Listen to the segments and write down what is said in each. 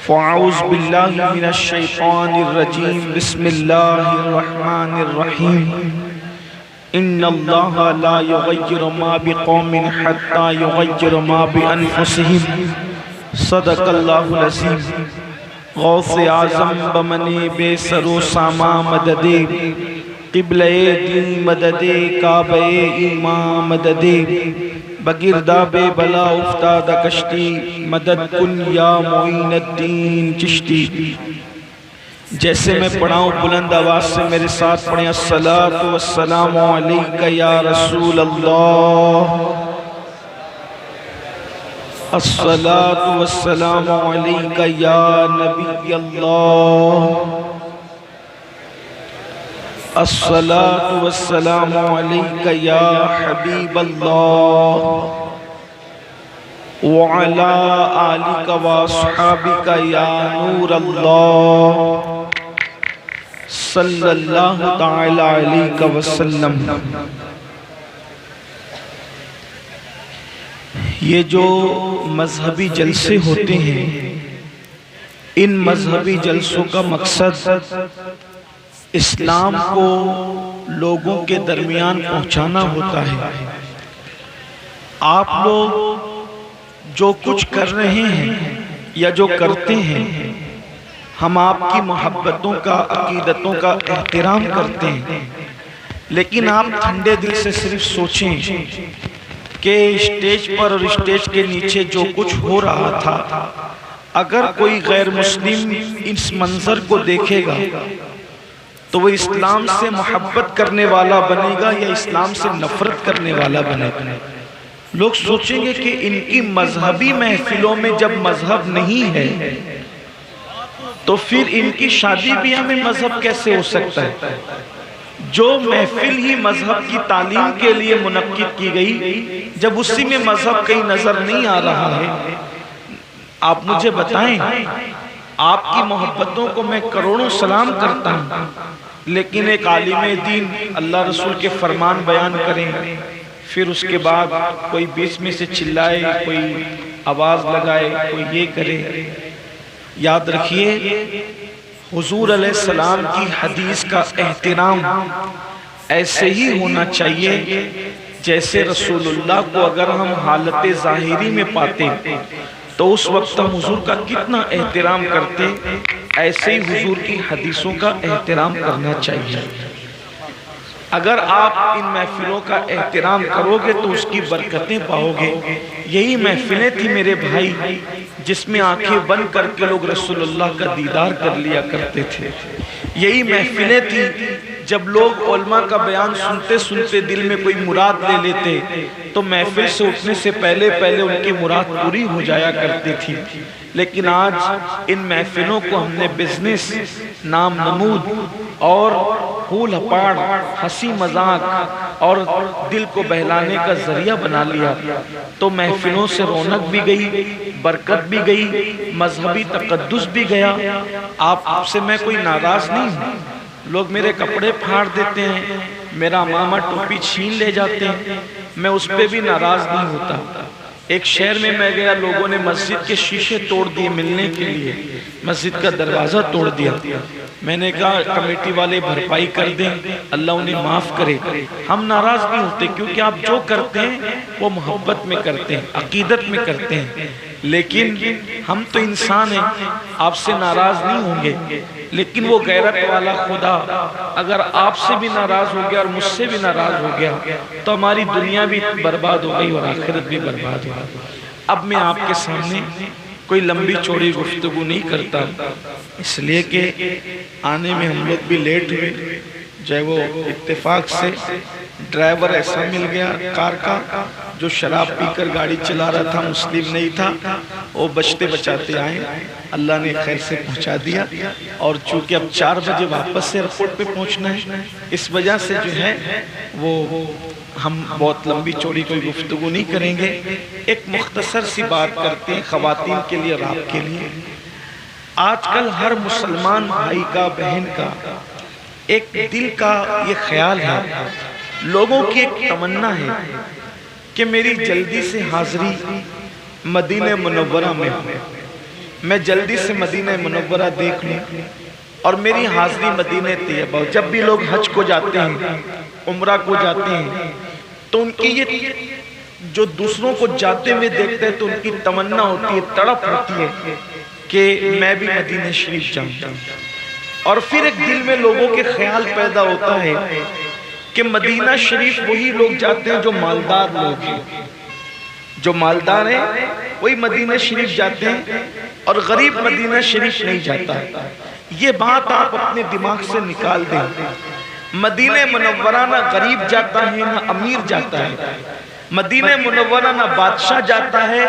فاعوذ باللہ من الشیطان الرجیم بسم اللہ الرحمن الرحیم ان اللہ لا یغیر ما بقوم حتی یغیر ما بانفسہم صدق اللہ العظیم۔ غوث اعظم بمن بے سر و ساما مدد قبلہ دین مدد کعبہ ایمان مدد بگرداب بلا افتاد کشتی مدد کن یا معین الدین چشتی۔ جیسے میں پڑھاؤں بلند آواز سے میرے ساتھ پڑھیں، الصلاۃ والسلام علیک یا رسول اللہ، الصلاۃ والسلام علیک یا نبی اللہ، الصلاۃ والسلام علیک یا حبیب اللہ، وعلی آلک واصحابک یا نور اللہ، صلی اللہ تعالی علیہ وسلم۔ یہ جو مذہبی جلسے ہوتے ہیں، ان مذہبی جلسوں کا مقصد اسلام کو لوگوں کے درمیان پہنچانا ہوتا ہے۔ آپ لوگ جو کچھ کر رہے ہیں یا جو کرتے ہیں، ہم آپ کی محبتوں کا، عقیدتوں کا احترام کرتے ہیں، لیکن آپ ٹھنڈے دل سے صرف سوچیں کہ اسٹیج پر اور اسٹیج کے نیچے جو کچھ ہو رہا تھا، اگر کوئی غیر مسلم اس منظر کو دیکھے گا تو وہ اسلام سے محبت کرنے والا بنے گا یا اسلام سے نفرت کرنے والا بنے گا۔ لوگ سوچیں گے کہ ان کی مذہبی محفلوں میں جب مذہب نہیں ہے تو پھر ان کی شادی بیاہ میں مذہب کیسے ہو سکتا ہے؟ جو محفل ہی مذہب کی تعلیم کے لیے منعقد کی گئی، جب اسی میں مذہب کہیں نظر نہیں آ رہا ہے، آپ مجھے بتائیں، آپ کی محبتوں کو میں کروڑوں سلام کرتا ہوں، لیکن ایک عالم دین اللہ رسول کے فرمان بیان کریں، پھر اس کے بعد کوئی بیچ میں سے چلائے، کوئی آواز لگائے، کوئی یہ کرے۔ یاد رکھیے، حضور علیہ السلام کی حدیث کا احترام ایسے ہی ہونا چاہیے جیسے رسول اللہ کو اگر ہم حالت ظاہری میں پاتے تو اس وقت ہم حضور کا کتنا احترام کرتے، ایسے ہی حضور کی حدیثوں کا احترام کرنا چاہیے۔ اگر آپ ان محفلوں کا احترام کرو گے تو اس کی برکتیں پاؤ گے۔ یہی محفلیں تھی میرے بھائی جس میں آنکھیں بند کر کے لوگ رسول اللہ کا دیدار کر لیا کرتے تھے۔ یہی محفلیں تھی جب لوگ علماء کا بیان سنتے سنتے دل میں کوئی مراد لے لیتے تو محفل سے اٹھنے سے پہلے ان کی مراد پوری ہو جایا کرتی تھی۔ لیکن آج ان محفلوں کو ہم نے بزنس، نام نمود اور پھول ہپاڑ، ہنسی مذاق اور دل کو بہلانے کا ذریعہ بنا لیا، تو محفلوں سے رونق بھی گئی، برکت بھی گئی، مذہبی تقدس بھی گیا۔ آپ سے میں کوئی ناراض نہیں ہوں، لوگ میرے کپڑے پھاڑ دیتے ہیں، میرا امامہ ٹوپی چھین لے جاتے ہیں، میں اس پہ بھی ناراض نہیں ہوتا۔ ایک شہر میں گیا، لوگوں نے مسجد کے شیشے توڑ دیے ملنے کے لیے، مسجد کا دروازہ توڑ دیا۔ میں نے کہا کمیٹی والے بھرپائی کر دیں، اللہ انہیں معاف کرے۔ ہم ناراض نہیں ہوتے کیونکہ آپ جو کرتے ہیں وہ محبت میں کرتے ہیں، عقیدت میں کرتے ہیں، لیکن ہم تو انسان ہیں، آپ سے ناراض نہیں ہوں گے، لیکن وہ غیرت والا خدا اگر آپ سے بھی ناراض ہو گیا اور مجھ سے بھی ناراض ہو گیا تو ہماری دنیا بھی برباد ہو گئی اور آخرت بھی برباد ہو گئی۔ اب میں آپ کے سامنے کوئی لمبی چوڑی گفتگو نہیں کرتا، اس لیے کہ آنے میں ہم لوگ بھی لیٹ ہوئے، جو وہ اتفاق سے ڈرائیور ایسا مل گیا کار کا جو شراب پی کر گاڑی چلا رہا تھا، مسلم نہیں تھا، وہ بچتے بچاتے آئے، اللہ نے خیر سے پہنچا دیا۔ اور چونکہ اب 4 بجے واپس سے ایئرپورٹ پہ پہنچنا ہے، اس وجہ سے جو ہے وہ ہم بہت لمبی چوڑی کوئی گفتگو نہیں کریں گے، ایک مختصر سی بات کرتے ہیں خواتین کے لیے اور آپ کے لیے۔ آج کل ہر مسلمان بھائی کا، بہن کا ایک دل کا یہ خیال ہے، لوگوں کی ایک تمنا ہے کہ میری جلدی سے حاضری مدینہ منورہ میں ہو، میں جلدی سے مدینہ منورہ دیکھ لوں اور میری حاضری مدینہ طیبہ. جب بھی لوگ حج کو جاتے ہیں، عمرہ کو جاتے ہیں، تو ان کی یہ جو دوسروں کو جاتے ہوئے دیکھتے ہیں تو ان کی تمنا ہوتی ہے، تڑپ ہوتی ہے کہ میں بھی مدینہ شریف جاؤں. اور پھر ایک دل میں لوگوں کے خیال پیدا ہوتا ہے کہ مدینہ شریف وہی لوگ جاتے ہیں جو مالدار لوگ ہیں. جو مالدار ہیں وہی مدینہ شریف جاتے ہیں اور غریب مدینہ شریف نہیں جاتا. یہ بات آپ اپنے دماغ سے نکال دیں. مدینہ منورہ نہ غریب جاتا ہے نہ امیر جاتا ہے. مدینہ منورہ نہ بادشاہ جاتا ہے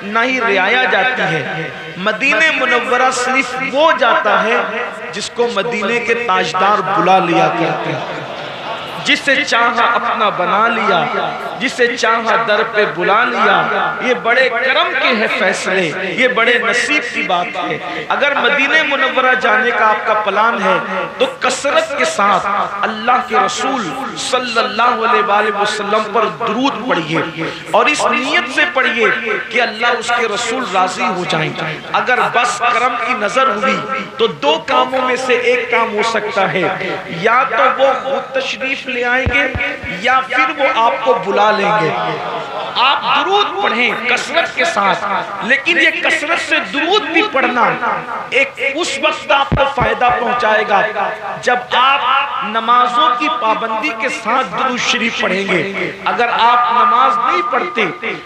نہ ہی رعایا جاتی ہے. مدینہ منورہ صرف وہ جاتا ہے جس کو مدینے کے تاجدار بلا لیا کرتے ہیں. جسے چاہا اپنا بنا لیا، جسے چاہا در پہ بلا لیا. یہ بڑے کرم کے ہیں فیصلے، یہ بڑے نصیب کی بات ہے. اگر مدینہ منورہ جانے کا آپ کا پلان ہے تو کثرت کے ساتھ اللہ کے رسول صلی اللہ علیہ وآلہ وسلم پر درود پڑھیے اور اس نیت سے پڑھیے کہ اللہ اس کے رسول راضی ہو جائیں. اگر بس کرم کی نظر ہوئی تو دو کاموں میں سے ایک کام ہو سکتا ہے، یا تو وہ خود تشریف لے آئیں گے یا پھر وہ آپ کو بلا لیں گے. آپ درود پڑھیں کثرت کے ساتھ، لیکن یہ کثرت سے درود بھی پڑھنا ایک اس وقت آپ کو فائدہ پہنچائے گا جب آپ نمازوں کی پابندی کے ساتھ درود شریف پڑھیں گے. اگر آپ نماز نہیں پڑھتے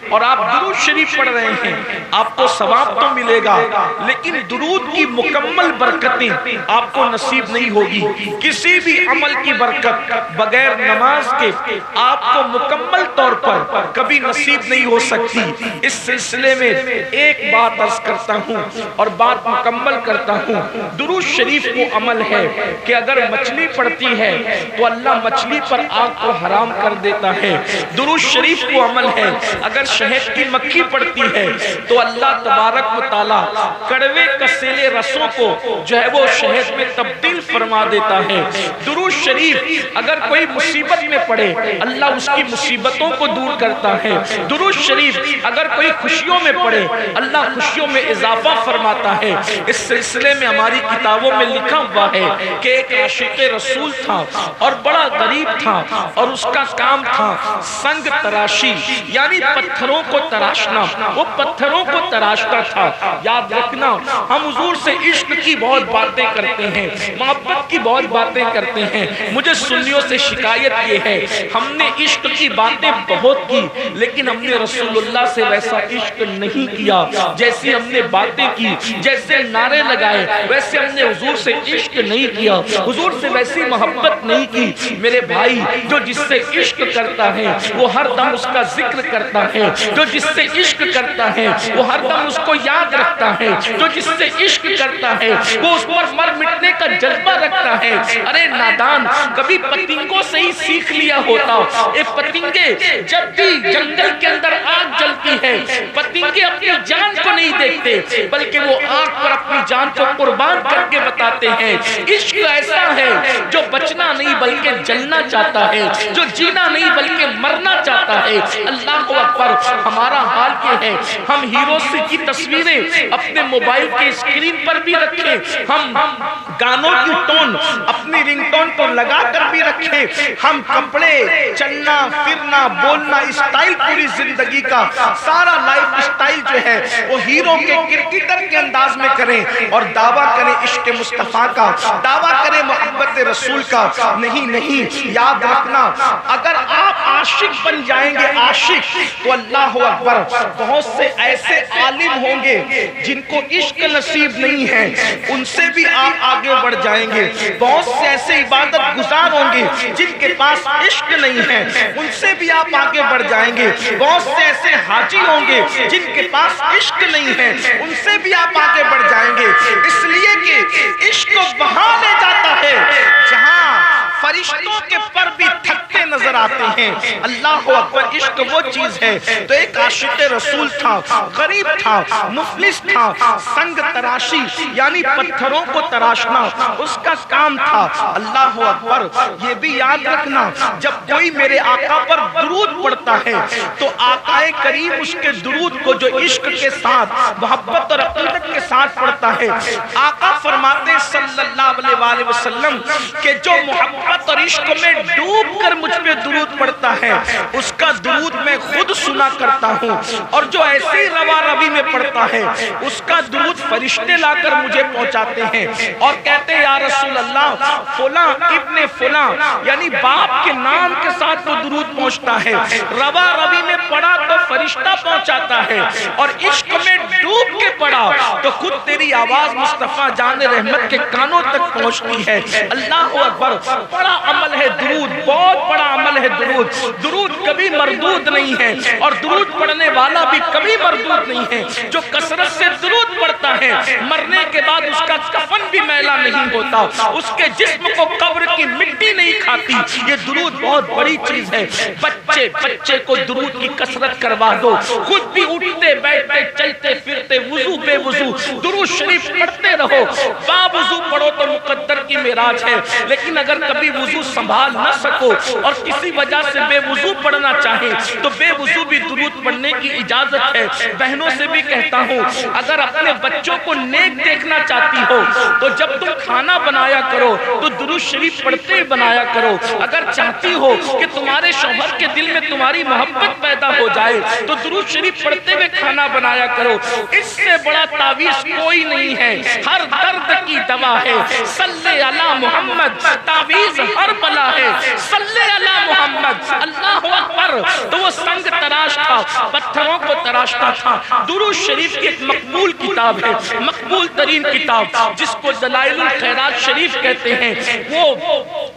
اور آپ درود شریف پڑھ رہے ہیں، آپ کو ثواب تو ملے گا لیکن درود کی مکمل برکتیں آپ کو نصیب نہیں ہوگی. کسی بھی عمل کی برکت بغیر نماز کے آپ کو مکمل طور پر کبھی نصیب نہیں ہو سکتی. اس سلسلے میں ایک بات عرض کرتا ہوں اور بات مکمل کرتا ہوں. درود شریف کو عمل ہے کہ اگر مچھلی پڑتی ہے تو اللہ مچھلی پر آگ کو حرام کر دیتا ہے. درود شریف کو عمل ہے اگر شہد کی مکھی پڑتی ہے تو اللہ تبارک و تعالی کڑوے کسیلے رسوں کو جو ہے وہ شہد میں تبدیل فرما دیتا ہے. درود شریف اگر کوئی مصیبت میں پڑے اللہ اس کی مصیبتوں کو دور کرتا ہے. درود شریف اگر کوئی خوشیوں میں پڑے اللہ خوشیوں میں اضافہ فرماتا ہے. اس سلسلے میں ہماری کتابوں میں لکھا ہوا ہے کہ ایک عاشق رسول تھا اور بڑا غریب تھا اور اس کا کام تھا سنگ تراشی، یعنی پتھروں کو تراشنا. وہ پتھروں کو تراشتا تھا. یاد رکھنا ہم حضور سے عشق کی بہت باتیں کرتے ہیں، محبت کی بہت باتیں کرتے ہیں. مجھے سنیوں سے شکایت یہ ہے ہم نے عشق کی باتیں بہت کی لیکن ہم نے رسول اللہ سے ویسا عشق نہیں کیا. جیسی ہم نے باتیں کی، جیسے نعرے لگائے، ویسے ہم نے حضور سے عشق نہیں کیا، حضور سے ویسی محبت نہیں کی. میرے بھائی جو جس سے عشق کرتا ہے وہ ہر دم اس کا ذکر کرتا ہے. جو جس سے عشق کرتا ہے وہ ہر دم اس کو یاد رکھتا ہے. جو جس سے عشق کرتا ہے وہ اس پر مر مٹنے کا جذبہ رکھتا ہے. ارے نادان، کبھی پتنگوں سے ہی سیکھ لیا ہوتا. ایک پتنگے جب بھی جنگل کے اندر آگ جلتی ہے پتنگے اپنی جان کو نہیں دیکھتے بلکہ وہ آگ پر اپنی جان کو قربان کر کے بتاتے ہیں. عشق ایسا ہے جو بچنا نہیں بلکہ جلنا چاہتا ہے، جو جینا نہیں بلکہ مرنا چاہتا ہے. اللہ اکبر. ہمارا حال یہ ہے ہم ہیروز کی تصویریں اپنے موبائل کے اسکرین پر بھی رکھیں، ہم گانوں کی ٹون اپنی رنگ ٹون پر لگا کر بھی رکھیں، ہم کپڑے چلنا پھرنا بولنا اسٹائل پوری زندگی کا سارا لائف اسٹائل جو ہے وہ ہیرو کے کرکٹر کے انداز میں کریں اور دعویٰ کریں عشق مصطفیٰ کا، دعویٰ کریں محبت رسول کا. نہیں نہیں، یاد رکھنا اگر آپ عاشق بن جائیں گے عاشق تو اللہ اکبر بہت سے ایسے عالم ہوں گے جن کو عشق نصیب نہیں ہے ان سے بھی آپ آگے بڑھ جائیں گے. بہت سے ایسے عبادت گزار ہوں گے جن کے پاس عشق نہیں ہے ان سے بھی آپ آگے بڑھ جائیں گے. بہت سے ایسے حاجی ہوں گے جن کے پاس عشق نہیں ہے ان سے بھی آپ آگے بڑھ جائیں گے. اس لیے کہ عشق وہاں لے جاتا ہے جہاں فرشتوں کے پر بھی تھکتے نظر نظر آتے ہیں۔ اللہ اکبر، عشق وہ چیز ہے۔ تو ایک عاشق رسول تھا، غریب تھا، مفلس تھا، سنگ تراشی یعنی پتھروں کو تراشنا اس کا کام تھا۔ اللہ اکبر، یہ بھی یاد رکھنا جب کوئی میرے آقا پر درود پڑھتا ہے تو آقا کریم اس کے درود کو جو عشق کے ساتھ محبت اور عقیدت کے ساتھ پڑھتا ہے، آقا فرماتے ہیں صلی اللہ علیہ وسلم کہ جو محبت اور عشق میں ڈوب کر مجھ پہ درود پڑھتا ہے اس کا درود میں خود سنا کرتا ہوں، اور جو ایسے ہی روا روی میں پڑھتا ہے اس کا درود فرشتے لا کر مجھے پہنچاتے ہیں اور کہتے ہیں یا رسول اللہ فلاں ابن فلاں یعنی باپ کے نام کے ساتھ وہ درود پہنچتا ہے، روا روی میں پڑھا تو فرشتہ پہنچاتا ہے، اور عشق میں ڈوب کے پڑھا تو خود تیری آواز مصطفیٰ جان رحمت کے کانوں تک پہنچتی ہے۔ اللہ اکبر، بڑا عمل ہے درود، بہت بڑا عمل ہے درود۔ درود کبھی مردود نہیں ہے اور درود پڑھنے والا بھی کبھی مردود نہیں ہے۔ جو کثرت سے درود پڑھتا ہے مرنے کے بعد اس کا کفن بھی میلا نہیں ہوتا، اس کے جسم کو قبر کی مٹی نہیں کھاتی۔ یہ درود بہت بڑی چیز ہے۔ بچے کو درود کی کثرت کروا دو، خود بھی اٹھتے بیٹھتے چلتے پھرتے وضو بے وضو درود شریف پڑھتے رہو۔ با وضو پڑھو تو مقدر کی معراج ہے، لیکن اگر کبھی وضو سنبھال نہ سکو اور کسی وجہ سے بے وضو پڑھنا چاہے تو بے وضو بھی درود پڑھنے کی اجازت ہے۔ بہنوں سے بھی کہتا ہوں اگر اپنے بچوں کو نیک دیکھنا چاہتی ہو تو جب تم کھانا بنایا کرو تو درود شریف پڑھتے بنایا کرو۔ اگر چاہتی ہو کہ تمہارے شوہر کے دل میں تمہاری محبت پیدا ہو جائے تو درود شریف پڑھتے ہوئے کھانا بنایا کرو۔ اس سے بڑا تعویذ کوئی نہیں ہے، ہر درد کی دوا ہے۔ صلی علی محمد، تعویذ ہر بلا ہے۔ صلی علی محمد، اللہ اکبر۔ تو وہ سنگ تراش تھا، پتھروں کو تراشتا تھا۔ درود شریف کی ایک مقبول کتاب ہے، مقبول ترین کتاب جس کو دلائل الخیرات شریف کہتے ہیں، وہ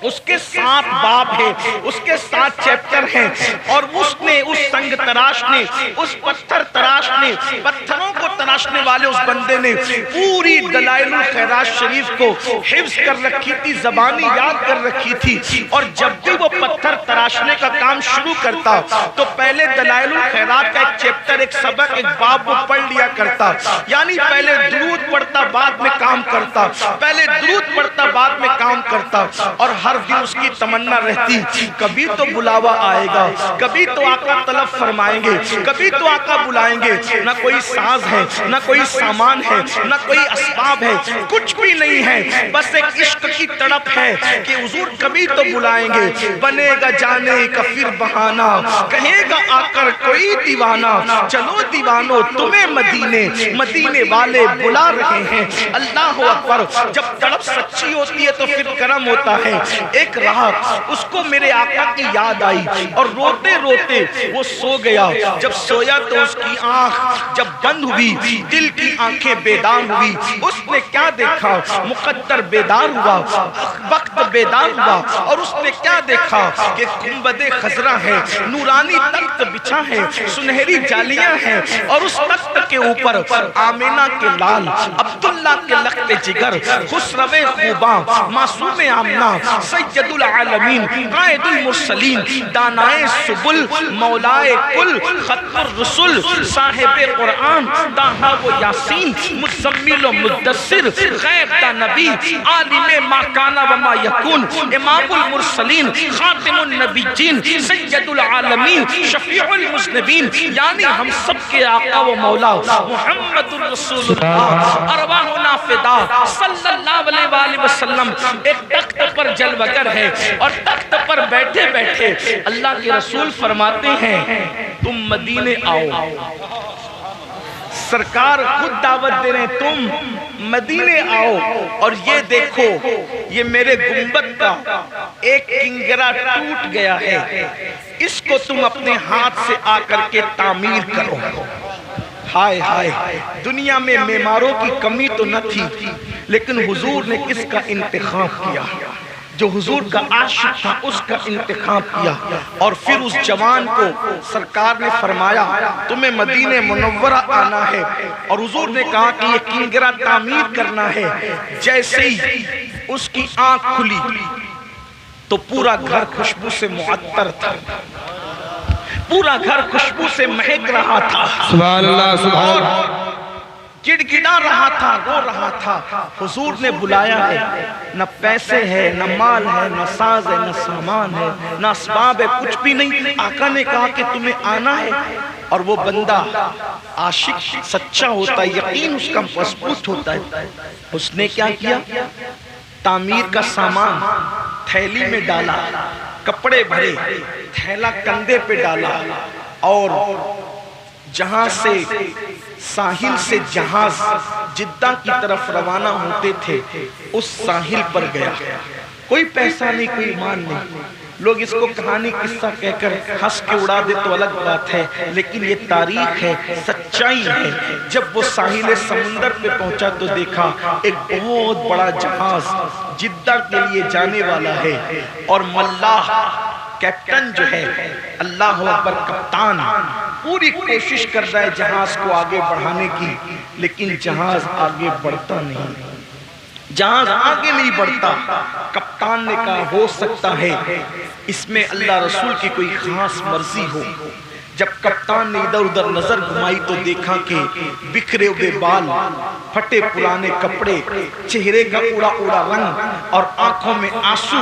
اس کے 7 باب ہیں، اس کے 7 چیپٹر ہیں، اور اس نے اس سنگ تراش نے، اس پتھر تراش نے، پتھروں کو تراشنے والے اس بندے نے پوری دلائل الخیرات شریف کو حفظ کر رکھی تھی، زبانی یاد کر رکھی تھی، اور جب بھی وہ پتھر تراشنے کا کام شروع کرتا تو پہلے دلائل الخیرات کا ایک چیپٹر، ایک سبق، ایک باب وہ پڑھ لیا کرتا، یعنی پہلے درود پڑھتا بعد میں کام کرتا، پہلے درود پڑھتا بعد میں کام کرتا، اور ہر دن اس کی تمنا رہتی کبھی تو بلاوا آئے گا، کبھی تو آقا طلب فرمائیں گے، کبھی تو آقا بلائیں گے۔ نہ کوئی ساز ہے، نہ کوئی سامان ہے، نہ کوئی اسباب ہے، کچھ بھی نہیں ہے، بس ایک عشق کی تڑپ ہے کہ حضور کبھی تو بلائیں گے۔ بنے گا جانے کا پھر بہانہ، کہے گا آ کر کوئی دیوانہ، چلو دیوانو تمہیں مدینے، مدینے والے بلا رہے ہیں۔ اللہ اکبر، جب تڑپ سچی ہوتی ہے تو پھر کرم ہوتا ہے۔ ایک رات اس کو میرے آقا کی یاد آئی اور روتے روتے وہ سو گیا۔ جب سویا تو اس کی آنکھ جب بند ہوئی، دل کی آنکھیں بیدار ہوئی، اس نے کیا دیکھا؟ مقدر بیدار ہوا، وقت بیدار ہوا، اور اس نے کیا دیکھا کہ گنبد خضرا ہے، نورانی تخت بچھا ہے، سنہری جالیاں ہیں، اور اس تخت کے اوپر آمینہ کے لال، عبداللہ کے لخت جگر، خسرو خوباں، معصوم آمنہ، سید العالمین، قائد المرسلین، دانائے سبل، مولائے کل، خط الرسل، صاحب قرآن، طٰہٰ و یاسین، مزمل و مدثر، غیب دا نبی، عالم ما کان و ما یکون، امام المرسلین، خاتم النبیین، سید العالمین، شفیع المذنبین، یعنی ہم سب کے آقا و مولا محمد الرسول اللہ، ارواحنا فدا صلی اللہ علیہ وسلم ایک تخت پر جلوگر ہے، اور تخت پر بیٹھے بیٹھے اللہ کے رسول فرماتے ہیں تم مدینے آؤ۔ سرکار خود دعوت دے رہے ہیں تم مدینے آؤ، اور یہ دیکھو یہ میرے گنبد کا ایک کنگرا ٹوٹ گیا ہے، اس کو تم اپنے ہاتھ سے آ کر کے تعمیر کرو۔ ہائے ہائے، دنیا میں معماروں کی کمی تو نہ تھی، لیکن حضور نے کس کا انتخاب کیا؟ جو حضور کا عاشق تھا اس کا انتخاب کیا، اور پھر اس جوان کو سرکار نے فرمایا تمہیں مدینہ منورہ آنا ہے، اور حضور نے کہا کہ یہ کنگرا تعمیر کرنا ہے۔ جیسے ہی اس کی آنکھ کھلی تو پورا گھر خوشبو سے معطر تھا، پورا گھر خوشبو سے مہک رہا تھا، سبحان اللہ سبحان اللہ، گڑگڑا رہا تھا، رو رہا تھا۔ حضور نے بلایا ہے، نہ پیسے ہے، نہ مال ہے، نہ ساز ہے، نہ سامان ہے، نہ اسباب ہے، کچھ بھی نہیں۔ آقا نے کہا کہ تمہیں آنا ہے، اور وہ بندہ عاشق سچا ہوتا ہے، یقین اس کا مضبوط ہوتا ہے۔ اس نے کیا کیا؟ تعمیر کا سامان تھیلی میں ڈالا، کپڑے بھرے، تھیلا کندھے پہ ڈالا، اور جہاں سے ساحل سے جہاز جدہ کی طرف روانہ ہوتے تھے اس ساحل پر گیا۔ کوئی پیسہ نہیں، کوئی مال نہیں۔ لوگ اس کو کہانی قصہ کہہ کر ہنس کے اڑا دے تو الگ بات ہے، لیکن یہ تاریخ ہے، سچائی ہے۔ جب وہ ساحل سمندر پہ پہنچا تو دیکھا ایک بہت بڑا جہاز جدہ کے لیے جانے والا ہے، اور ملاح کیپٹن جو ہے، اللہ اکبر، کپتان پوری کوشش کر رہا ہے جہاز کو آگے بڑھانے کی، لیکن جہاز آگے بڑھتا نہیں، جہاز آگے نہیں بڑھتا۔ کپتان نے کہا ہو سکتا ہے اس میں اللہ رسول کی کوئی خاص مرضی ہو۔ جب کپتان نے ادھر ادھر نظر گھمائی تو دیکھا کہ بکھرے ہوئے بال، پھٹے پرانے کپڑے، چہرے کا اڑا اڑا رنگ اور آنکھوں میں آنسو،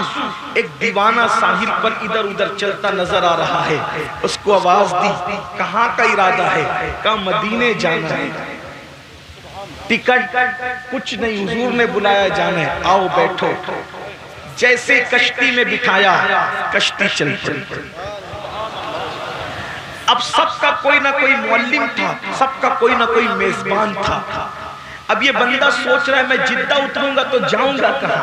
ایک دیوانہ ساحل پر ادھر ادھر چلتا نظر آ رہا ہے۔ اس کو آواز دی، کہاں کا ارادہ ہے؟ کہا مدینے جانا ہے۔ ٹکٹ کچھ نہیں، حضور نے بلایا جانا ہے، آؤ بیٹھو۔ جیسے کشتی میں بٹھایا، کشتی چل پڑی۔ اب سب کا کوئی نہ کوئی معلم تھا، سب کا کوئی نہ کوئی میزبان تھا۔ اب یہ بندہ سوچ رہا ہے میں جدہ اتروں گا تو جاؤں گا کہاں،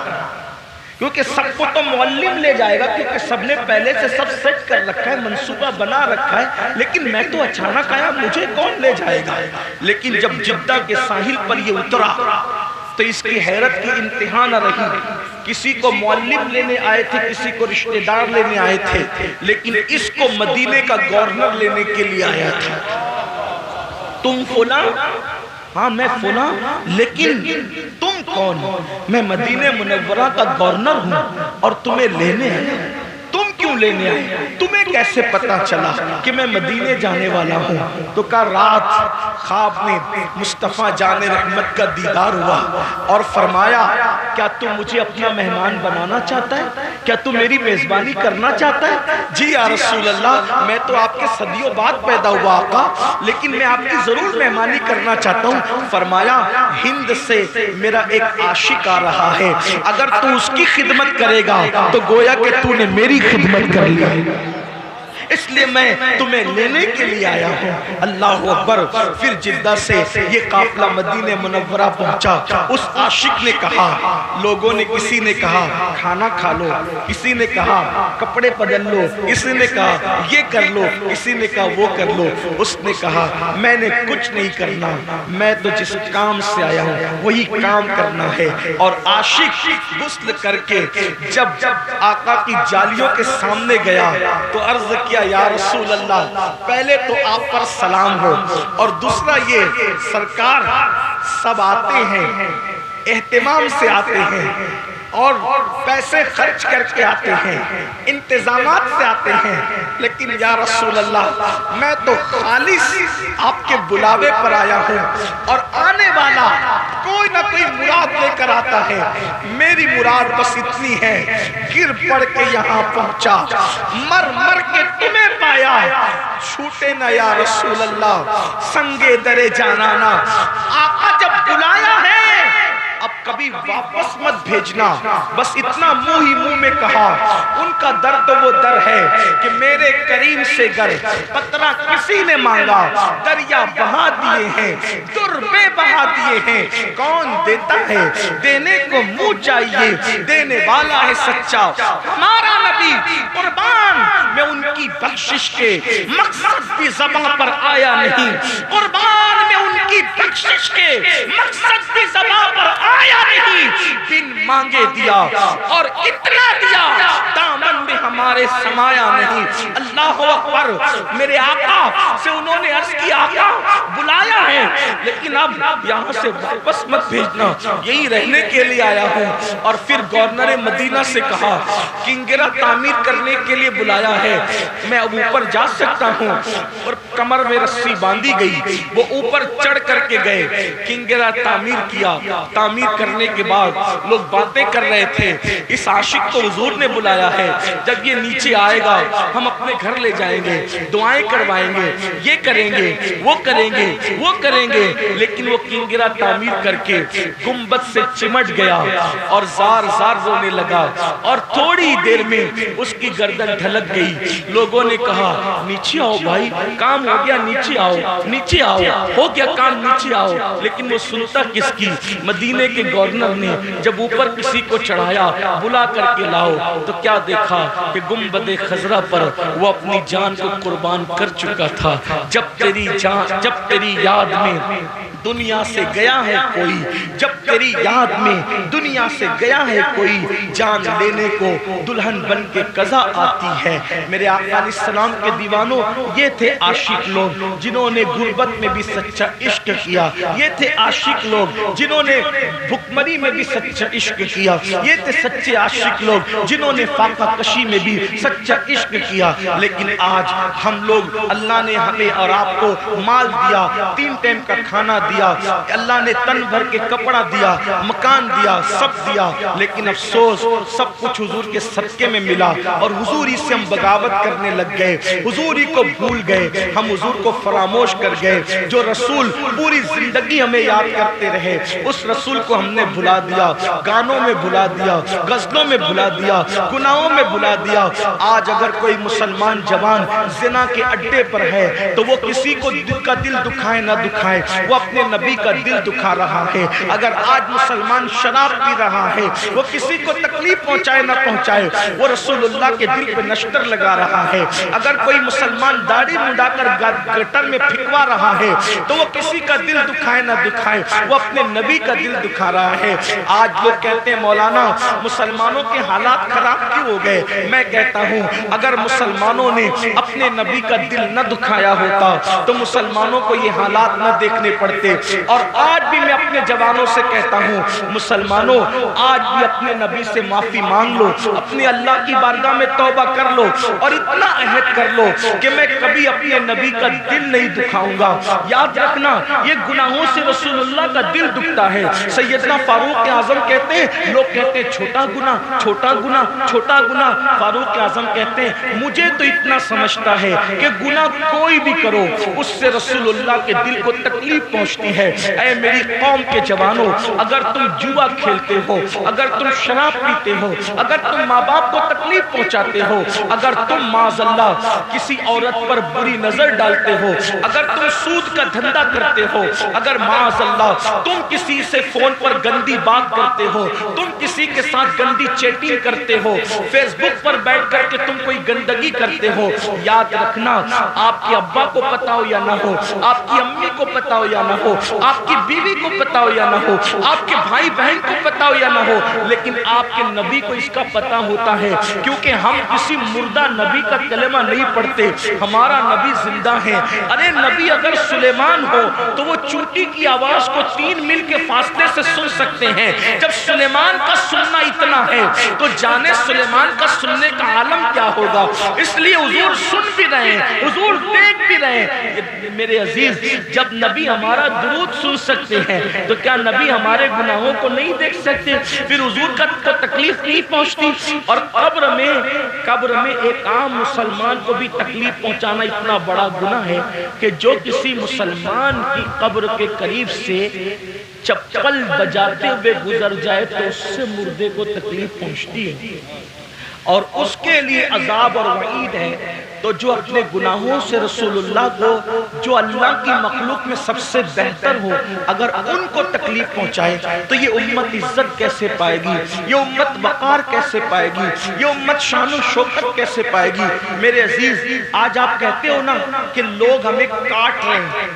کیونکہ سب کو تو معلم لے جائے گا، کیونکہ سب نے پہلے سے سب سیٹ کر رکھا ہے، منصوبہ بنا رکھا ہے، لیکن میں تو اچانک آیا، مجھے کون لے جائے گا؟ لیکن جب جدہ کے ساحل پر یہ اترا تو اس کی حیرت کی انتہا نہ رہی۔ کسی کو معلم لینے آئے تھے، کسی کو رشتہ دار لینے آئے تھے، لیکن اس کو مدینے کا گورنر لینے کے لیے آیا تھا۔ تم فلاں؟ ہاں میں فلاں، لیکن تم کون؟ میں مدینہ منورہ کا گورنر ہوں اور تمہیں لینے آیا۔ تم کیوں لینے آئے؟ تمہیں کیسے پتا چلا کہ میں مدینے جانے والا ہوں؟ تو کہا رات خواب میں مصطفیٰ جان رحمت کا دیدار ہوا اور فرمایا کیا تم مجھے اپنا مہمان بنانا چاہتا ہے؟ کیا تم میری میزبانی کرنا چاہتا ہے؟ جی یا رسول اللہ، میں تو آپ کے صدیوں بعد پیدا ہوا آقا، لیکن میں آپ کی ضرور مہمانی کرنا چاہتا ہوں۔ فرمایا ہند سے میرا ایک عاشق آ رہا ہے، اگر تو اس کی خدمت کرے گا تو گویا کہ تو نے میری خدمت کر لی، اس لیے میں تمہیں لینے کے لیے آیا ہوں۔ اللہ اکبر۔ پھر جدہ سے یہ قافلہ مدینہ منورہ پہنچا۔ اس عاشق نے کہا، لوگوں نے، کسی نے کہا کھانا کھا لو، کسی نے کہا کپڑے بدل لو، کسی نے کہا یہ کر لو، کسی نے کہا وہ کر لو۔ اس نے کہا میں نے کچھ نہیں کرنا، میں تو جس کام سے آیا ہوں وہی کام کرنا ہے۔ اور عاشق غسل کر کے جب آقا کی جالیوں کے سامنے گیا تو عرض کیا یا رسول اللہ، پہلے تو آپ پر سلام ہو، اور دوسرا یہ سرکار سب آتے ہیں، اہتمام سے آتے ہیں اور پیسے خرچ کر کے آتے ہیں، انتظامات سے آتے ہیں، لیکن یا رسول اللہ میں تو خالص آپ کے بلاوے پر آیا ہوں، اور آنے والا کوئی نہ کوئی مراد لے کر آتا ہے، میری مراد بس اتنی ہے، گر پڑ کے یہاں پہنچا، مر مر کے تمہیں پایا، چھوٹے نہ یا رسول اللہ سنگے درے جانانا۔ آقا جب بلایا ہے اب کبھی واپس مت بھیجنا، بس اتنا منہ ہی منہ میں کہا۔ ان کا در تو وہ در ہے کہ میرے کریم سے گر قطرہ کسی نے مانگا، دریا بہا دیے ہیں، در بے بہا دیے ہیں، کون دیتا ہے؟ دینے کو منہ چاہیے، دینے والا ہے سچا ہمارا نبی قربان۔ میں ان کی بخشش کے مقصد بھی زباں پر آیا نہیں، قربان میں ان کی بخشش کے مقصد بھی زباں پر آیا نہیں، بن مانگے دیا اور اتنا دیا، دامن میں ہمارے سمایا نہیں۔ اللہ اکبر، میرے آقا سے انہوں نے عرض کی آقا بلایا ہے لیکن اب یہاں سے واپس مت بھیجنا، یہی رہنے کے لیے آیا ہوں۔ اور پھر گورنر مدینہ سے کہا کنگرہ تعمیر کرنے کے لیے بلایا ہے، میں اب اوپر جا سکتا ہوں؟ اور کمر میں رسی باندھی گئی، وہ اوپر چڑھ کر کے گئے، کنگرہ تعمیر کیا۔ تعمیر کرنے کے بعد لوگ باتیں کر رہے تھے، اس عاشق کو حضور نے بلایا ہے، جب یہ نیچے آئے گا ہم اپنے گھر لے جائیں گے، دعائیں کروائیں گے، یہ کریں گے، وہ کریں گے، وہ کریں گے۔ لیکن وہ کنگرہ تعمیر کر کے گنبد سے چمٹ گیا اور زار زار رونے لگا، اور تھوڑی دیر میں اس کی گردن ڈھلک گئی۔ لوگوں نے کہا نیچے آؤ بھائی، کام ہو گیا، نیچے آؤ، نیچے آؤ، ہو گیا کام، نیچے آؤ۔ لیکن وہ سنتا کس کی؟ مدینے کے گورنر نے جب اوپر کسی کو چڑھایا بلا کر کے لاؤ تو کیا دیکھا کہ گنبد خضرا پر وہ اپنی جان کو قربان کر چکا تھا۔ جب تیری یاد میں دنیا سے گیا ہے کوئی، جب تیری یاد میں دنیا سے گیا ہے کوئی، جان لینے کو دلہن بن کے قضا آتی ہے۔ میرے آقا علیہ السلام کے دیوانوں، یہ تھے عاشق لوگ جنہوں نے غربت میں بھی سچا عشق کیا، یہ تھے عاشق لوگ جنہوں نے بھکمری میں بھی سچا عشق کیا، یہ تھے سچے عاشق لوگ جنہوں نے فاقہ کشی میں بھی سچا عشق کیا۔ لیکن آج ہم لوگ، اللہ نے ہمیں اور آپ کو مال دیا، 3 ٹائم کا کھانا دیا، اللہ نے تن بھر کے کپڑا دیا، مکان دیا، سب دیا، لیکن افسوس سب کچھ حضور کے صدقے میں ملا اور حضور ہی سے ہم بغاوت کرنے لگ گئے، حضور ہی کو بھول گئے، ہم حضور کو فراموش کر گئے۔ جو رسول پوری زندگی ہمیں یاد کرتے رہے، اس رسول کو ہم نے بھلا دیا، گانوں میں بھلا دیا، غزلوں میں بھلا دیا، گناہوں میں بھلا دیا۔ آج اگر کوئی مسلمان جوان زنا کے اڈے پر ہے تو وہ کسی کو کا دل دکھائے نہ دکھائے، وہ اپنے نبی کا دل دکھا رہا ہے۔ اگر آج مسلمان شراب پی رہا ہے، وہ کسی کو تکلیف پہنچائے نہ پہنچائے، وہ رسول اللہ کے دل پہ نشتر لگا رہا ہے۔ اگر کوئی مسلمان داڑھی منڈا کر گٹر میں پھینکوا رہا ہے تو وہ کسی کا دل دکھائے نہ دکھائے، وہ اپنے نبی کا دل دکھا رہا ہے۔ آج لوگ کہتے ہیں مولانا مسلمانوں کے حالات خراب کیوں ہو گئے؟ میں کہتا ہوں اگر مسلمانوں نے اپنے نبی کا دل نہ دکھایا ہوتا تو مسلمانوں کو یہ حالات نہ دیکھنے پڑتے۔ اور آج بھی میں اپنے جوانوں سے کہتا ہوں مسلمانوں، آج بھی اپنے نبی سے معافی مانگ لو، اپنے اللہ کی بارگاہ میں توبہ کر لو اور اتنا عہد کر لو کہ میں کبھی اپنے نبی کا دل نہیں دکھاؤں گا۔ یاد رکھنا یہ گناہوں سے رسول اللہ کا دل دکھتا ہے۔ سیدنا فاروق اعظم کہتے ہیں، لوگ کہتے ہیں چھوٹا گناہ، چھوٹا گناہ، چھوٹا گناہ۔ فاروق اعظم کہتے ہیں مجھے تو اتنا سمجھتا ہے کہ گناہ کوئی بھی کرو اس سے رسول اللہ کے دل کو تکلیف پہنچتی ہے۔ اے میری قوم کے جوانوں، اگر تم جوا کھیلتے ہو، اگر تم شراب پیتے ہو، اگر تم ماں باپ کو تکلیف پہنچاتے ہو، اگر تم معاذ اللہ کسی عورت پر بری نظر ڈالتے ہو، اگر تم سود کا دھندا کرتے ہو، اگر معاذ اللہ تم کسی سے فون پر گندی بات کرتے ہو، تم کسی کے ساتھ گندی چیٹنگ کرتے ہو، فیس بک پر بیٹھ کر کے تم کوئی گندگی کرتے ہو، یاد رکھنا آپ کے ابا کو پتہ ہو یا نہ ہو، آپ کی امی کو پتہ ہو یا نہ ہو، آپ کی بیوی کو پتہ ہو یا نہ ہو، آپ کے بھائی بہن کو پتہ ہو یا نہ ہو، لیکن آپ کے نبی کو اس کا پتہ ہوتا ہے، کیونکہ ہم کسی مردہ نبی کا کلمہ نہیں پڑھتے، ہمارا نبی زندہ ہے۔ ارے نبی اگر سلیمان ہو تو وہ چونٹی کی آواز کو 3 میل کے فاصلے سے سن سکتے ہیں۔ جب سلیمان کا سننا اتنا ہے تو جانے سلیمان کا سننے کا عالم کیا ہوگا۔ اس لیے حضور سن بھی رہے ہیں، حضور دیکھ بھی رہے ہیں۔ میرے عزیز، جب نبی ہمارا درود سن سکتے ہیں تو کیا نبی ہمارے گناہوں کو نہیں دیکھ سکتے؟ پھر حضور کا تکلیف نہیں پہنچتی؟ اور قبر میں ایک عام مسلمان کو بھی تکلیف پہنچانا اتنا بڑا گناہ ہے کہ جو کسی مسلمان کی قبر کے قریب سے چپل بجاتے ہوئے گزر جائے تو اس سے مردے کو تکلیف پہنچتی ہے اور اس کے لیے عذاب اور وعید ہے۔ تو جو اپنے گناہوں سے رسول اللہ کو، جو اللہ کی مخلوق میں سب سے بہتر ہو، اگر ان کو تکلیف پہنچائے تو یہ امت عزت کیسے پائے گی، یہ امت وقار کیسے پائے گی، یہ امت شان و شوکت کیسے پائے گی؟ میرے عزیز، آج آپ کہتے ہو نا کہ لوگ ہمیں کاٹ رہے ہیں،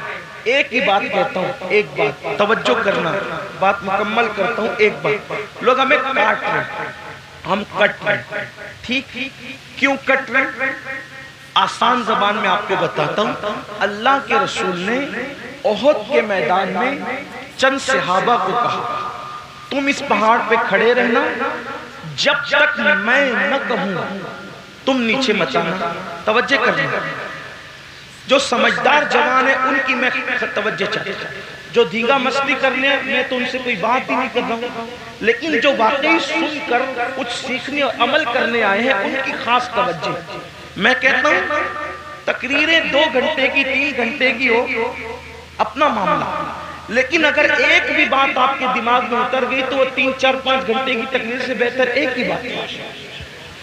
ایک ہی بات کہتا ہوں، ایک بات توجہ کرنا، بات مکمل کرتا ہوں، ایک بات، لوگ ہمیں کاٹ رہے ہیں، ہم کٹ رہے ہیں. ٹھیک کیوں کٹ رہے ہیں؟ آسان زبان میں آپ کو بتاتا ہوں. اللہ کے رسول نے احد کے میدان میں چند صحابہ کو کہا تم اس پہاڑ پہ کھڑے رہنا جب تک میں نہ کہوں تم نیچے مت آنا. توجہ کرنا. جو سمجھدار جوان ہے ان کی میں توجہ چاہتا ہوں. جو دیگا مستی کرنے میں تو ان سے کوئی بات ہی نہیں کر رہا ہوں, لیکن جو واقعی سن کر کچھ سیکھنے اور عمل کرنے آئے ہیں ان کی خاص توجہ. میں کہتا ہوں تقریریں 2 گھنٹے کی 3 گھنٹے کی ہو اپنا معاملہ, لیکن اگر ایک بھی بات آپ کے دماغ میں اتر گئی تو وہ 3 4 5 گھنٹے کی تقریر سے بہتر ایک ہی بات ہے.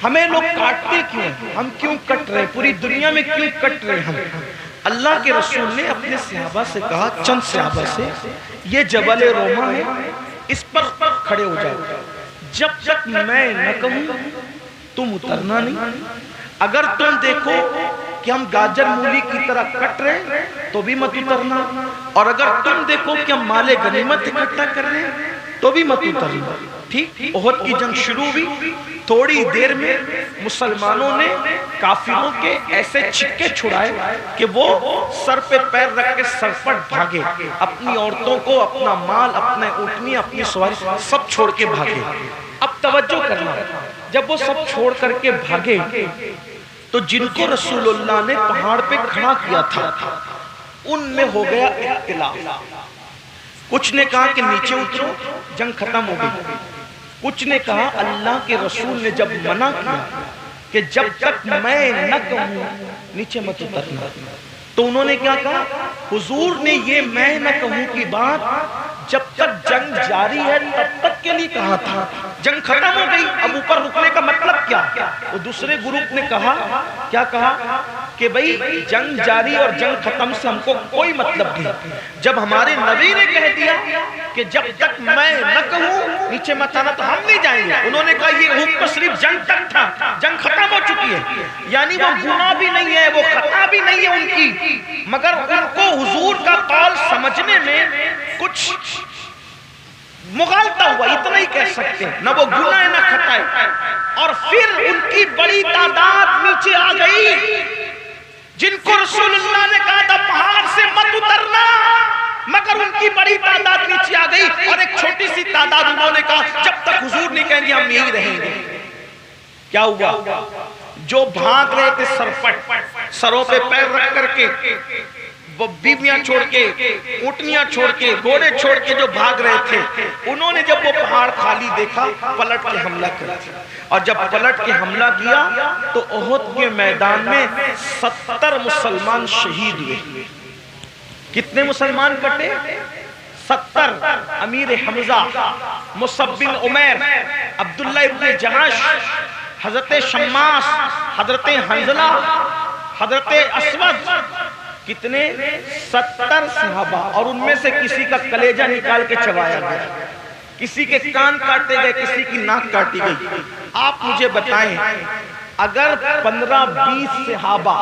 ہمیں لوگ کاٹتے کیوں ہیں؟ ہم کیوں کٹ رہے ہیں؟ پوری دنیا میں کیوں کٹ رہے ہیں ہم؟ اللہ کے رسول نے اپنے صحابہ سے کہا, چند صحابہ سے, یہ جبل روما ہے, اس پر کھڑے ہو جاؤ, جب تک میں نہ کہوں تم اترنا نہیں. اگر تم دیکھو کہ ہم گاجر مولی کی طرح کٹ رہے ہیں تو بھی مت اترنا, اور اگر تم دیکھو کہ ہم مال غنیمت اکٹھا کر رہے ہیں تو بھی مت اترنا. ٹھیک. احد کی جنگ شروع ہوئی. تھوڑی دیر میں مسلمانوں نے کافروں کے ایسے چھکے چھڑائے کہ وہ سر پہ پیر رکھ کے سرپٹ بھاگے, اپنی عورتوں کو, اپنا مال, اپنے اونٹنی, اپنی سواری سب چھوڑ کے بھاگے. اب توجہ کرنا, جب وہ سب چھوڑ کر کے بھاگے تو جن کو رسول اللہ نے پہاڑ پہ کھڑا کیا تھا ان میں ہو گیا اختلاف. کچھ نے کہا کہ نیچے اترو, جنگ ختم ہو گئی. کچھ نے کہا اللہ کے رسول نے جب منع کیا کہ جب تک میں نہ کہوں نیچے مت اترنا, تو انہوں نے کیا کہا, حضور نے یہ میں نہ کہوں کی بات جب تک جنگ جاری ہے تب تک کے لیے کہا تھا. جنگ ختم ہو گئی, اب اوپر رکنے کا مطلب کیا؟ وہ دوسرے گروپ نے کہا, کیا کہا کہ بھئی جنگ جاری اور جنگ ختم سے ہم کو کوئی مطلب نہیں. جب ہمارے نبی نے کہہ دیا کہ جب تک میں نہ کہوں نیچے مت آنا تو ہم نہیں جائیں گے. انہوں نے کہا یہ حکم صرف جنگ تک تھا, جنگ ختم ہو چکی ہے. یعنی وہ گناہ بھی نہیں ہے, وہ خطا بھی نہیں ہے ان کی, مگر ان کو حضور کا قول سمجھنے میں کچھ مغالطہ ہوا, اتنا ہی کہہ سکتے ہیں. نہ وہ گناہ ہے نہ خطا ہے. اور پھر ان کی بڑی تعداد نیچے آ گئی جن کو رسول اللہ نے کہا تھا پہاڑ سے مت اترنا, مگر ان کی بڑی تعداد نیچے آ گئی, اور ایک چھوٹی سی تعداد انہوں نے کہا جب تک حضور نہیں کہیں گے ہم یہی رہیں گے. کیا ہوا؟ جو بھاگ رہے تھے سرپٹ, سروں پہ پیر رکھ کر کے, وہ بیویاں چھوڑ کے, اونٹنیاں چھوڑ کے, گھوڑے چھوڑ کے جو بھاگ رہے تھے, انہوں نے جب وہ پہاڑ خالی دیکھا پلٹ کے حملہ کیا. اور جب پلٹ کے حملہ کیا تو احد کے میدان میں 70 مسلمان شہید ہوئے. کتنے مسلمان کٹے؟ 70. امیر حمزہ, مصعب بن عمیر, عبداللہ ابن جہش, حضرت شماس, حضرت حنظلہ, حضرت اسود. کتنے؟ 70 صحابہ. اور ان میں سے کسی کا کلیجہ نکال کے چبایا گیا, کسی کے کان کاٹے گئے, کسی کی ناک کاٹی گئی. آپ مجھے بتائیں اگر 15-20 صحابہ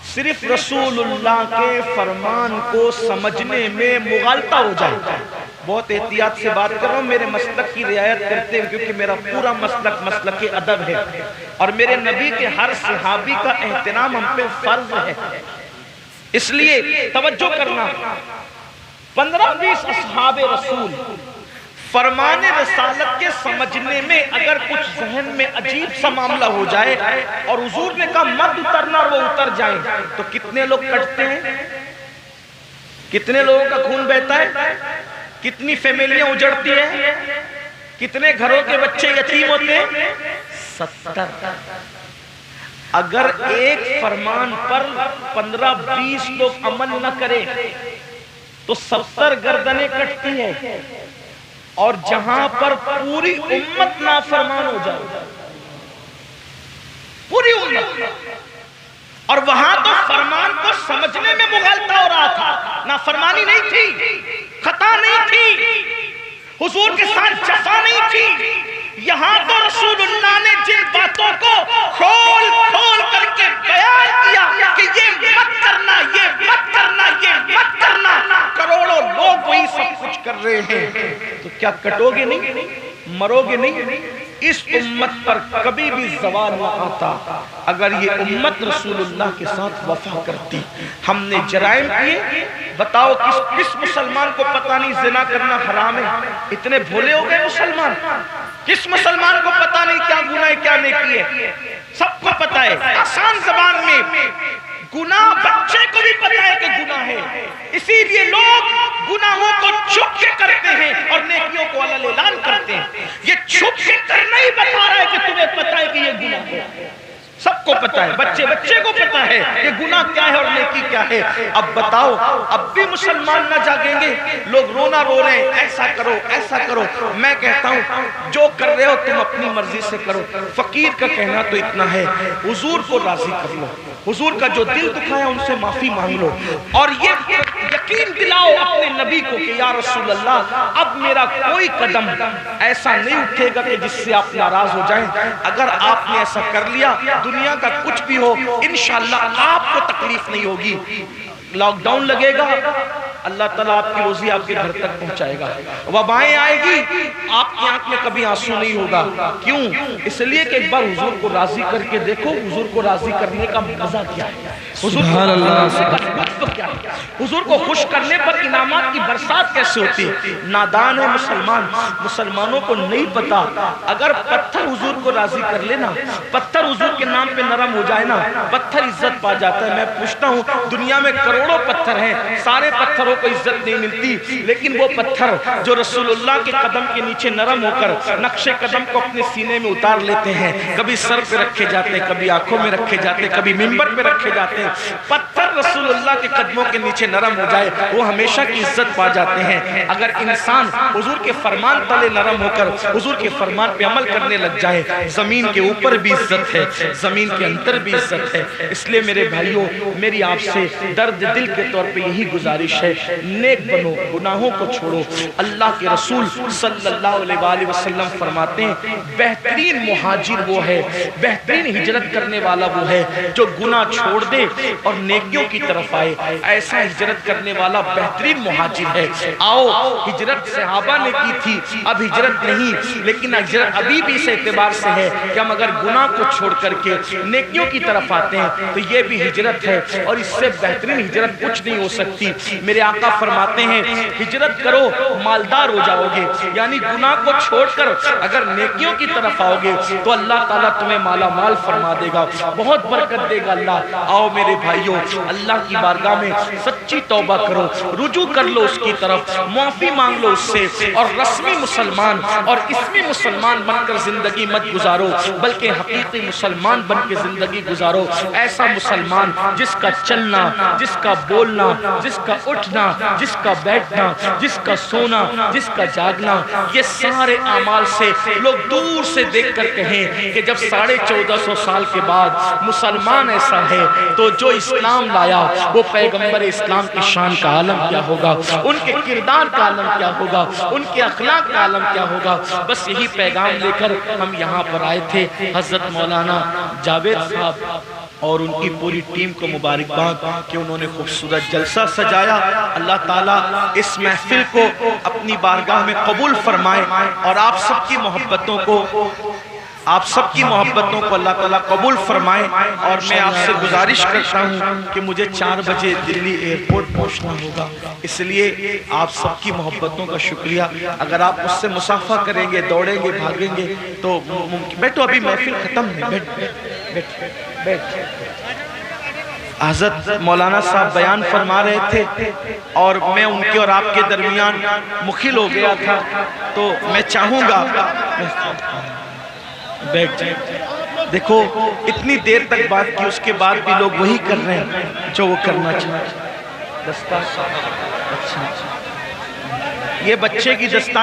صرف رسول اللہ کے فرمان کو سمجھنے میں مغالطہ ہو جائے, بہت احتیاط سے بات کر رہا ہوں, میرے مسلک کی رعایت کرتے ہیں کیونکہ میرا پورا مسلک مسلک ادب ہے, اور میرے نبی کے ہر صحابی کا احترام ہم پہ فرض ہے, اس لیے توجہ کرنا. 15-20 اصحاب رسول فرمان رسالت کے سمجھنے میں اگر کچھ ذہن میں عجیب سا معاملہ ہو جائے اور حضور نے کہا مت اترنا اور وہ اتر جائیں, تو کتنے لوگ کٹتے ہیں, کتنے لوگوں کا خون بہتا ہے, کتنی فیملیاں اجڑتی ہیں, کتنے گھروں کے بچے یتیم ہوتے ہیں؟ 70. اگر ایک فرمان پر 15-20 لوگ عمل نہ کرے تو 70 گردنیں کٹتی ہیں, اور جہاں پر پوری امت نافرمان ہو جائے, پوری امت, اور وہاں تو فرمان کو سمجھنے میں مغالطہ ہو رہا تھا, نافرمانی نہیں تھی, خطا نہیں تھی, حضور کے ساتھ جفا نہیں تھی. یہاں تو رسول اللہ نے جن باتوں کو کھول کھول کر کے بیان کیا کہ یہ مت کرنا, یہ مت کرنا, یہ مت کرنا, کروڑوں لوگ وہی سب کچھ کر رہے ہیں, تو کیا کٹو گے نہیں, مرو گے نہیں؟ اس امت پر کبھی بھی زوال نہ آتا اگر یہ امت رسول اللہ کے ساتھ وفا کرتی۔ ہم نے جرائم کیے، بتاؤ کس مسلمان کو پتہ نہیں زنا کرنا حرام ہے؟ اتنے بھولے ہو گئے مسلمان؟ کس مسلمان کو پتہ نہیں کیا گناہ ہے کیا نیکی ہے؟ سب کو پتہ ہے، آسان زبان میں گناہ بچے کو بھی پتہ ہے کہ گناہ ہے، اسی لیے لوگ گناہوں کو چھپ کے کرتے ہیں اور نیکیوں کو علل اعلان کرتے ہیں۔ یہ چھپ کے کرنا ہی بتا رہا ہے کہ تمہیں پتہ ہے کہ یہ گناہ ہے۔ سب کو پتہ ہے، بچے کو پتہ ہے کہ گناہ کیا ہے اور نیکی کیا ہے۔ اب بتاؤ، اب بھی مسلمان نہ جاگیں گے؟ لوگ رونا رو رہے ہیں، ایسا کرو ایسا کرو۔ میں کہتا ہوں جو کر رہے ہو تم اپنی مرضی سے کرو۔ فقیر کا کہنا تو اتنا ہے، حضور کو راضی کر لو، حضور کا جو دل دکھایا ان سے معافی مانگ لو، اور یہ یقین دلاؤ اپنے نبی کو کہ یا رسول اللہ اب میرا کوئی قدم ایسا نہیں اٹھے گا کہ جس سے آپ ناراض ہو جائیں۔ اگر آپ نے ایسا کر لیا، دنیا کا کچھ بھی ہو انشاءاللہ آپ کو تکلیف نہیں ہوگی۔ لاک ڈاؤن لگے گا، اللہ تعالیٰ آپ کی روزی آپ کے گھر تک پہنچائے گا۔ وبائیں آئے گی، آپ کی آنکھ میں کبھی آنسو نہیں ہوگا۔ کیوں؟ اس لیے کہ ایک بار حضور کو راضی کر کے دیکھو، حضور کو راضی کرنے کا مزہ کیا ہے، حضور کو راضی کرنے کا لطف کیا ہے، حضور کو خوش کرنے پر انعامات کی برسات کیسے ہوتی ہے۔ نادان ہے مسلمانوں کو نہیں پتا، اگر پتھر حضور کو راضی کر لینا، پتھر حضور کے نام پہ نرم ہو جائے نا، پتھر عزت پا جاتا ہے۔ میں پوچھتا ہوں دنیا میں کروڑوں پتھر ہیں، سارے پتھروں کو عزت نہیں ملتی، لیکن وہ پتھر جو رسول اللہ کے قدم کے نیچے نرم ہو کر نقش قدم کو اپنے سینے میں اتار لیتے ہیں، کبھی سر پہ رکھے جاتے ہیں، کبھی آنکھوں میں رکھے جاتے ہیں، کبھی منبر پہ رکھے جاتے ہیں، پتھر رسول اللہ کے قدموں کے نیچے نرم ہو جائے وہ ہمیشہ کی عزت پا جاتے ہیں۔ اگر انسان حضور کے فرمان تلے نرم ہو کر حضور کے فرمان پہ عمل کرنے لگ جائے، زمین کے اوپر بھی عزت ہے، زمین کے اندر بھی عزت ہے۔ اس لیے میرے بھائیوں، میری آپ سے درد دل کے طور پہ یہی گزارش ہے، نیک بنو، گناہوں کو چھوڑو۔ اللہ کے رسول صلی اللہ علیہ وآلہ وسلم فرماتے ہیں بہترین مہاجر وہ ہے، بہترین ہجرت کرنے والا وہ ہے جو گناہ چھوڑ دے اور نیکیوں کی طرف آئے۔ ایسا ہجرت کرنے والا بہترین مہاجر ہے۔ آؤ، ہجرت صحابہ نے کی تھی، اب ہجرت نہیں، لیکن ہجرت ابھی بھی اس اعتبار سے ہے کہ ہم اگر گناہ کو چھوڑ کر کے نیکیوں کی طرف آتے ہیں تو یہ بھی ہجرت ہے، اور اس سے بہترین ہجرت کچھ نہیں ہو سکتی۔ میرے آقا فرماتے ہیں ہجرت کرو مالدار ہو جاؤ گے، یعنی گناہ کو چھوڑ کر اگر نیکیوں کی طرف آؤ گے تو اللہ تعالیٰ تمہیں مالا مال فرما دے گا، بہت برکت دے گا اللہ۔ آؤ میرے بھائیوں، اللہ کی بارگاہ میں سچی توبہ کرو، رجوع کر لو اس کی طرف، معافی مانگ لو اس سے، اور رسمی مسلمان اور اسمی مسلمان بن کر زندگی مت گزارو بلکہ حقیقی مسلمان بن کے زندگی گزارو۔ ایسا مسلمان جس کا چلنا، جس کا بولنا، جس کا اٹھنا، جس کا بیٹھنا، جس کا سونا، جس کا جاگنا، یہ سارے اعمال سے لوگ دور سے دیکھ کر کہیں کہ جب 1450 سال کے بعد مسلمان ایسا ہے تو جو اسلام لایا وہ پیغمبر اسلام کی شان کا عالم کیا ہوگا، ان کے کردار کا عالم کیا ہوگا، ان کے اخلاق کا عالم کیا ہوگا۔ بس یہی پیغام لے کر ہم یہاں پر آئے تھے۔ حضرت مولانا جاوید صاحب اور ان کی پوری ٹیم کو مبارکباد کہ انہوں نے خوبصورت جلسہ سجایا۔ اللہ تعالیٰ اس محفل کو اپنی بارگاہ میں قبول فرمائے، اور آپ سب کی محبتوں کو اللہ تعالیٰ قبول فرمائے۔ اور میں آپ سے گزارش کرتا ہوں کہ مجھے 4 بجے دلی ایئرپورٹ پہنچنا ہوگا، اس لیے آپ سب کی محبتوں کا شکریہ۔ اگر آپ اس سے مصافحہ کریں گے، دوڑیں گے، بھاگیں گے تو ممکن۔ بیٹھو، ابھی محفل ختم ہے، بیٹھ۔ حضرت مولانا صاحب بیان فرما رہے تھے اور میں ان کے اور آپ کے درمیان مخل ہو گیا تھا، تو میں چاہوں گا بیٹھ جائیں۔ دیکھو اتنی دیر تک بات کی، اس کے بعد بھی لوگ وہی کر رہے ہیں جو وہ کرنا چاہتے ہیں۔ دستار، اچھا، یہ بچے کی دستار